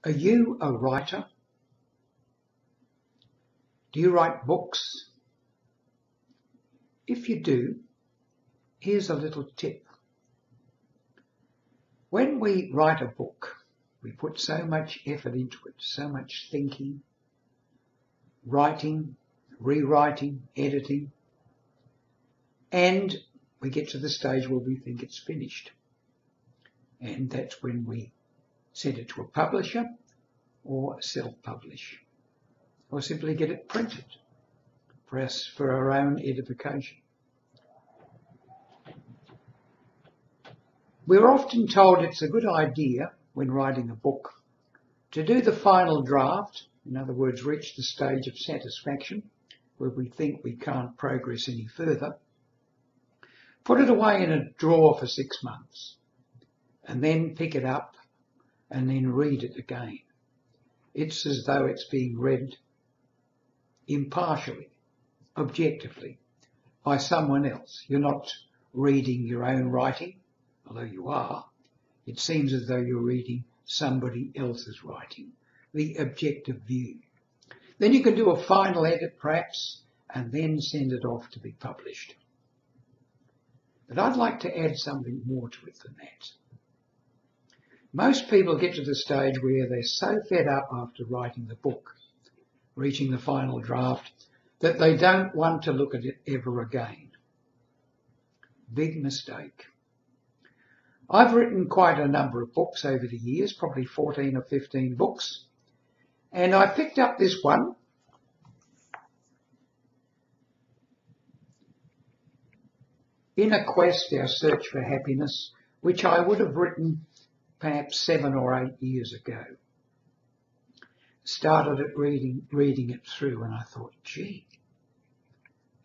Are you a writer? Do you write books? If you do, here's a little tip. When we write a book, we put so much effort into it, so much thinking, writing, rewriting, editing, and we get to the stage where we think it's finished. And that's when we send it to a publisher or self-publish, or simply get it printed for us, for our own edification. We're often told it's a good idea when writing a book to do the final draft, in other words, reach the stage of satisfaction where we think we can't progress any further, put it away in a drawer for 6 months, and then pick it up and then read it again. It's as though it's being read impartially, objectively, by someone else. You're not reading your own writing, although you are. It seems as though you're reading somebody else's writing, the objective view. Then you can do a final edit perhaps, and then send it off to be published. But I'd like to add something more to it than that. Most people get to the stage where they're so fed up after writing the book, reaching the final draft, that they don't want to look at it ever again. Big mistake. I've written quite a number of books over the years, probably 14 or 15 books, and I picked up this one. In a Quest, Our Search for Happiness, which I would have written perhaps 7 or 8 years ago. Started at reading it through, and I thought, gee,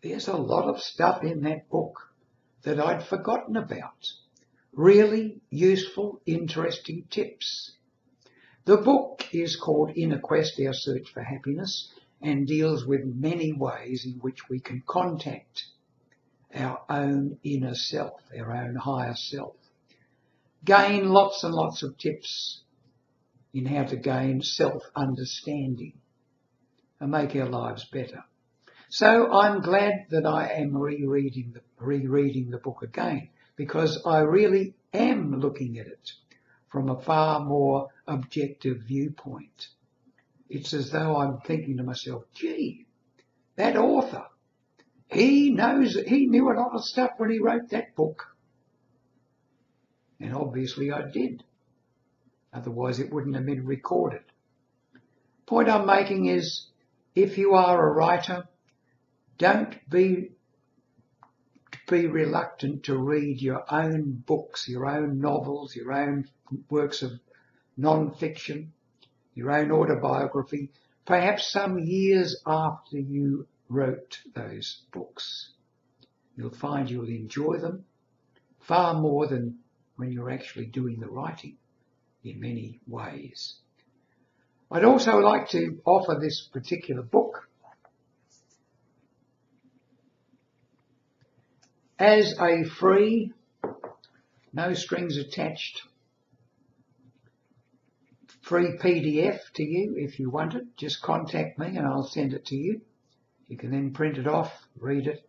there's a lot of stuff in that book that I'd forgotten about. Really useful, interesting tips. The book is called In a Quest, Our Search for Happiness, and deals with many ways in which we can contact our own inner self, our own higher self. Gain lots and lots of tips in how to gain self-understanding and make our lives better. So I'm glad that I am rereading the book again, because I really am looking at it from a far more objective viewpoint. It's as though I'm thinking to myself, gee, that author, he knew a lot of stuff when he wrote that book. And obviously I did. Otherwise it wouldn't have been recorded. Point I'm making is, if you are a writer, don't be reluctant to read your own books, your own novels, your own works of non-fiction, your own autobiography, perhaps some years after you wrote those books. You'll find you'll enjoy them far more than when you're actually doing the writing in many ways. I'd also like to offer this particular book as a free, no strings attached, free PDF to you if you want it. Just contact me and I'll send it to you. You can then print it off, read it,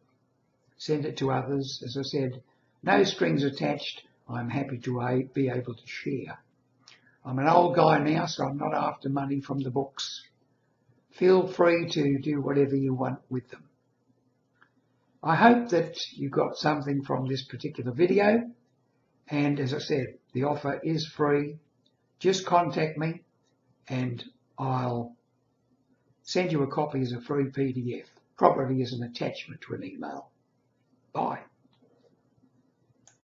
send it to others. As I said, no strings attached. I'm happy to be able to share. I'm an old guy now, so I'm not after money from the books. Feel free to do whatever you want with them. I hope that you got something from this particular video, and as I said, the offer is free. Just contact me and I'll send you a copy as a free PDF, probably as an attachment to an email. Bye.